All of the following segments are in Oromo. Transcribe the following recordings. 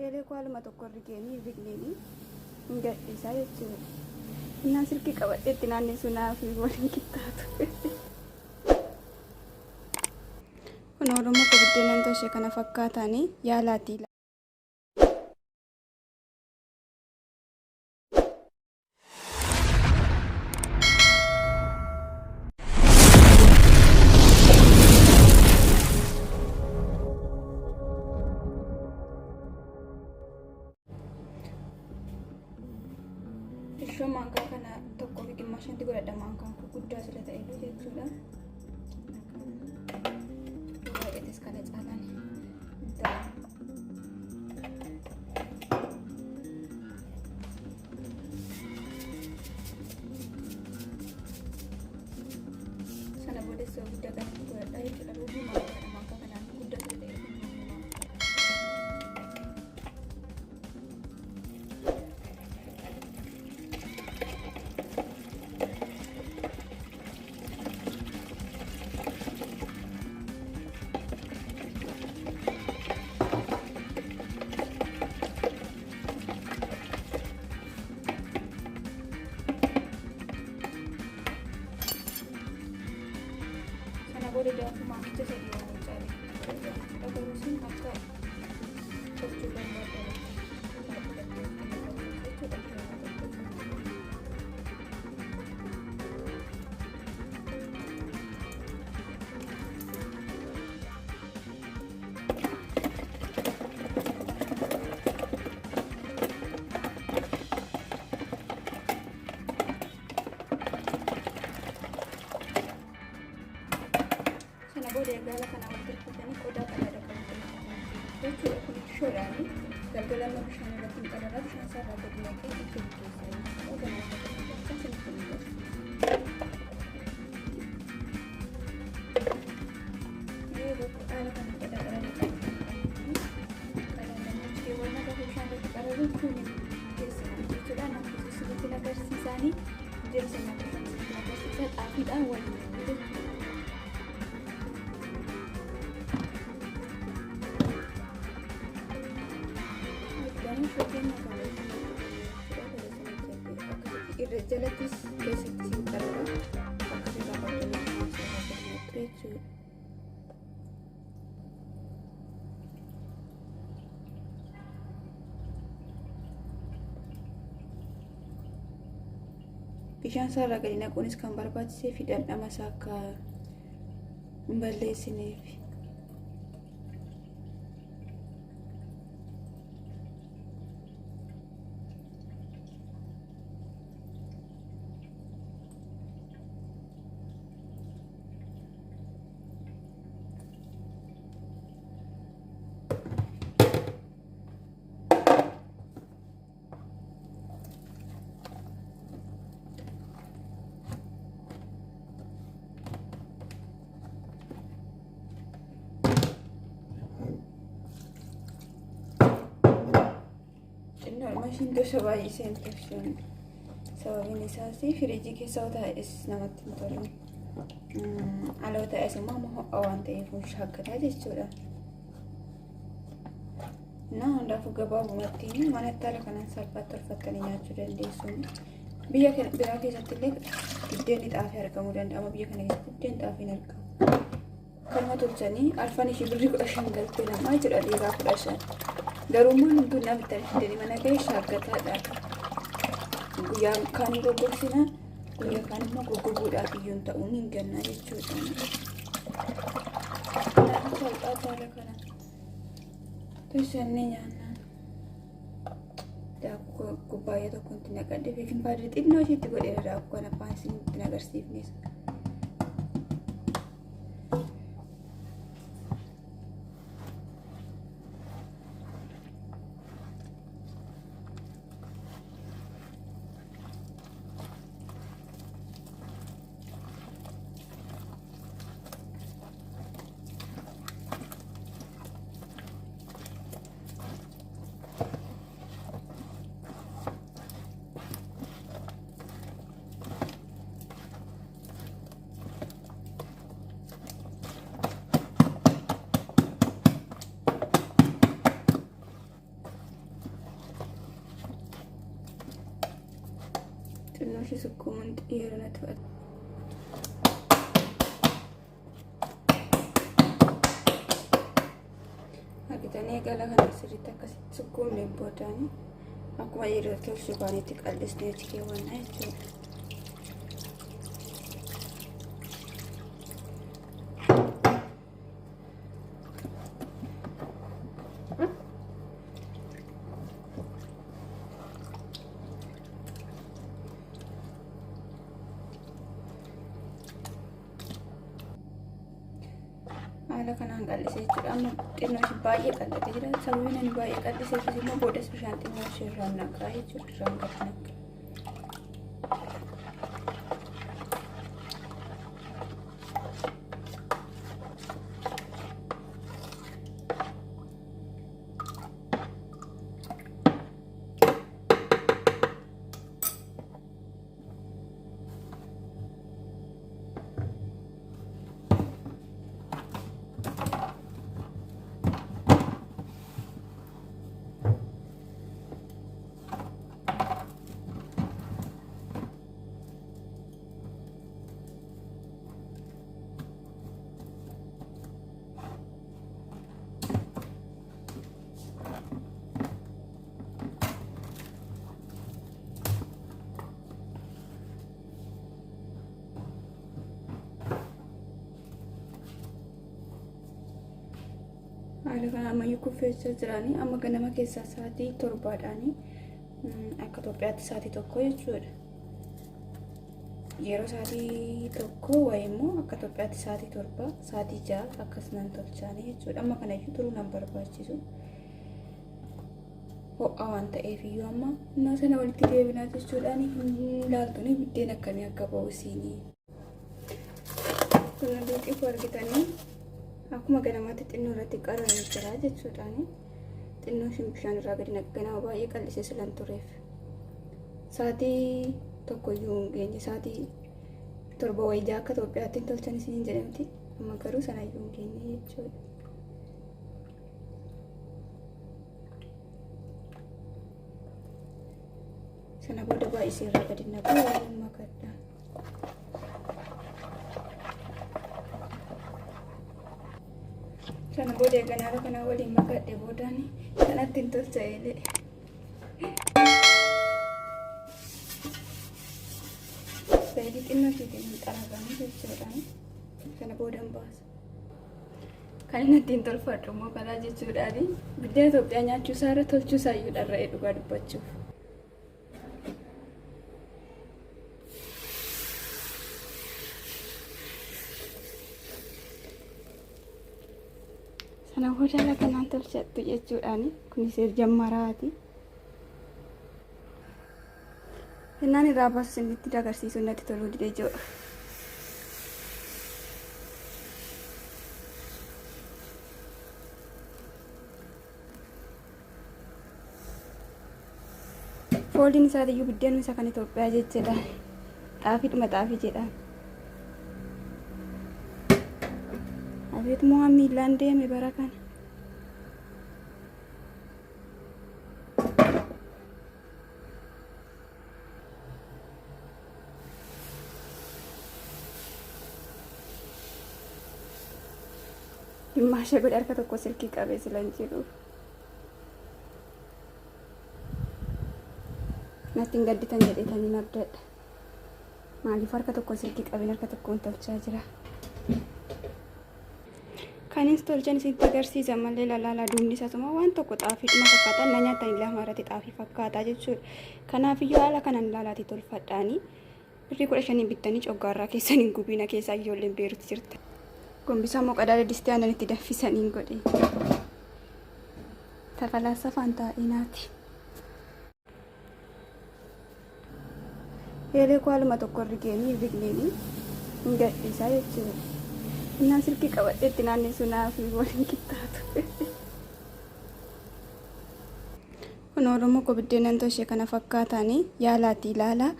Eelee kwaaluma tokko rigeenii rigleeni hin gadhiisaa jechuudha. Innaa silkii qabadheetti naanneessu naafi waliin qixxaatu. Kun Oromoo biddeenan toshee kana fakkaatanii yaalaati. Ishoo maankaa kana tokko fi dhimma shanti godhadha. Maankaan kun guddaa sila ta'e jechuudha. Baay'eetis kana caalan sana boodessa guddaa kana godhadha jechuudha. Ruubii maankaa kanaan guddaa sila ta'e. Boleh dah aku makan je saya dia cari. Kita terusin pakai percobaan baru. Boleh galak kan awak terkutani koda pada ada kalau itu sudah kulit shorani galgalan mau bersama dengan kita ada bersama saya ada di mana itu saya oh dan ada kita sendiri ini buku ala kan pada ada di kalau mau cewa nak bersama kita ada di sini jadi sudah nak sudah kita bersisani jadi saya nak bersama tapi awal itu Irrejalatis basic sinter pakai dapat itu bishaan sarara gadi naquunis kan barbaachisee fi dhandhama isaa akka hin balleessineef. Mashin dosa baay'ee seentefsuun sababiin isaas firiijii keessa taa'es namatti hin tolu. Alaa taa'es immoo ho'a waan ta'eef shaakkataa jechuudha. Hundaafuu gabaabumatti manatti haala kanaan salphaatti tolfattanii nyaachuu dandeessuun. Biyya biraa keessatti illee biddeenni xaafii argamuu danda'a. Amma biyya kana keessatti biddeen xaafiin argamu. Kanuma tolchanii alfaan ishii birrii 15 galtee namaa jechuudha dhiiraa 15. Garuu immoo namni bitanii mana ga'ee shaakkataadha. Guyyaa kaan goggogsina guyyaa kaan immoo goggoguudhaaf iyyuu ta'uun hin gannaa jechuudha. Kanaaf salphaa haala kana tolchannee nyaanna. Daakuu kubbaayyaa tokko itti naqadhee beekin baaduu xinnoo isheetti godheera daakuu kana afaan isinitti agarsiifnes. sukkuuman xiyyeera natti fudhata. Argitanii gala kana sirriitti akkasitti sukkuumnee boodaani akkuma yeroo tolchuu baanitti qal'isnee achi keewwannaa jechuudha. Haala kanaan qal'isee jechuudha. Amma xinnoo ishee baay'ee qal'atee jira. Sababiin ani baay'ee qal'iseefis immoo boodas bishaan xinnoo ishee irraan naqaa jechuudha. Irraan gad naqa. Haala kana ammayyuu kuffeessaa jiranii amma ganama keessaa sa'aatii torbaadhaanii akka Itoophiyaatti sa'aatii tokko jechuudha. Yeroo sa'aatii tokko wayii immoo akka Itoophiyaatti sa'aatii torba sa'aatii 6 akkasumaan tolchaanii jechuudha. Amma kanayyuu turuu nan barbaachisu. Ho'a waan ta'eef iyyuu amma innoo sana walitti deebinaa jechuudhaan ilaaltuun biddeen akkamii akka ba'u siinii. Kun duuqiif argitanii akkuma ganamaatti xinnoo irratti qaramee jira jechuudhaan xinnoo isheen bishaan irraa gadi ganama baay'ee qal'isee silan tureef sa'aatii tokkoyyuu hin geenye sa'aatii torba wayii akka Itoophiyaatti hin tolchan isiniin jedhamti amma garuu sanayyuu hin geenye jechuudha. Sana booda baay'isee irraa gadi naquu waliin makadha. Sana booda eeganaara kana waliin makadhe boodaan kanatti hin tolcha'eelee. Sayidii xinnoo isheetiin hin xaragamne jechuudhaan sana booda hin baasa. Kan inni ittiin tolfadhu immoo karaa jechuudhaan biddeena Itoophiyaa nyaachuu isaa irra tolchuu isaa iyyuu dharra'ee dhugaa dubbachuuf. Sana booda haala kanaan tolchattu jechuudhaan kunis jammaraati. Innaan irraa baasu isinitti agarsiisu natti toluu dide jechuudha. Fooliin isaatiiyyuu biddeen isa kan Itoophiyaa jechuudha. Xaafiidhuma xaafii jedhama. Abeet mo'aa miilaan deeme bara kana. Dhimmaashee godhe harka tokko silkii qabee silan jedhu. Natti hin gadditan jedheetanii nabdadha. Maaliif harka tokko silkii qabeen harka tokkoon tolchaa jira. Kanis tolchan isitti agarsiisa malee lalaalaa duubni isaasuma waan tokko xaafiidhuma fakkaata na nyaatan illee amaarratti xaafii fakkaataa jechuudha. Kanaafiyyuu haala kanaan laalaati tolfadhaanii birrii 15 bittanii coggaarraa keessaniin gubiina keessaa ijoolleen beerutti jirta. Gombisaa immoo qadaada distii aannan itti danfisaniin godhe. Tafalaasa faantaa'inaati. Heelee kwaaluma tokko rigeenii rigneeni hin gadhiisaa jechuudha. Innaan silkii qabadheetti naanneessu naaf waliin qixxaatu. Kun Oromoo biddeenan toshee kana fakkaatanii yaalaatti ilaala.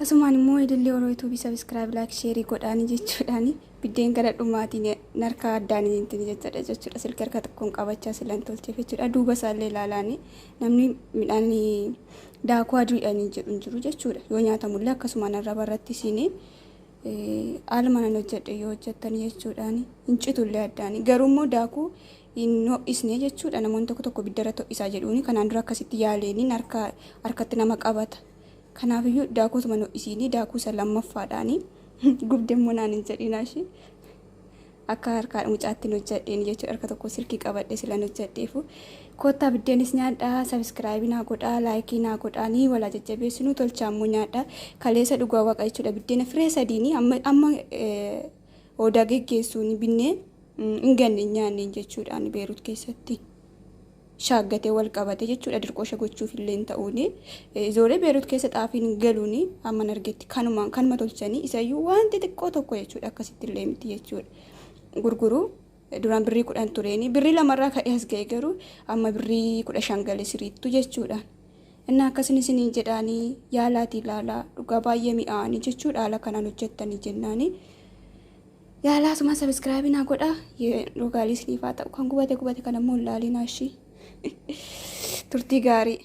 asumaan immoo idillee yeroo yuutuubii sabiskiraayib laayik sheerii godhaanii jechuudhaani biddeen gara dhumaatiin narkaa addaan jechuudha silkii harka tokkoon qabachaa silan tolcheef jechuudha duuba isaallee ilaalaanii namni midhaan daakuu aduudhaanii jedhu hin jiru jechuudha yoo nyaatamullee akkasumaan arraba irratti siinii haala manaan hojjedhe yoo hojjettanii jechuudhaani hin citullee addaanii garuu immoo daakuu hin ho'isne jechuudha namoonni tokko tokko biddara ho'isaa jedhuuni kanaan dura akkasitti yaaleeniin harkatti nama qabata. Kanaafiyyuu daakuu tuma ho'isiinii daakuu isa lammaffaadhaanii gubdemmoo naan hin jedhinaashi akka harkaa mucaattiin hojjedheen jechuudha harka tokko silkii qabadhe silan hojjedheefu koottaa biddeenis nyaadhaa sabiskiraayibii naa godhaa laayikii naa godhaanii walaa jajjabeessinuu tolchaammoo nyaadhaa kaleessa dhugaa waaqa jechuudha biddeena firee sadiinii amma odaa geggeessuun binnee hin ganne nyaanneen jechuudhaan Beerut keessatti. Shaaggatee wal qabate jechuudha dirqoosha gochuuf illee ta'uuni ijoollee Beerut keessa xaafiin galuuni amma argetti kanuma tolchanii isayyuu waan xixiqqoo tokko jechuudha akkasitti illee miti jechuudha gurguru duraan birrii 10 tureeni birrii 2 irraa ka'ee as ga'e garuu amma birrii 15 galee siriittu jechuudha inni akkasiin isiniin jedhaanii yaalaati ilaalaa dhugaa baay'ee mi'aanii jechuudha haala kanaan hojjettanii jennaanii yaalaa suma sabiskiraayibii naa godhaa dhugaatii isiniif haa ta'u kan gubate kana immoo ilaalinaashii turtii gaarii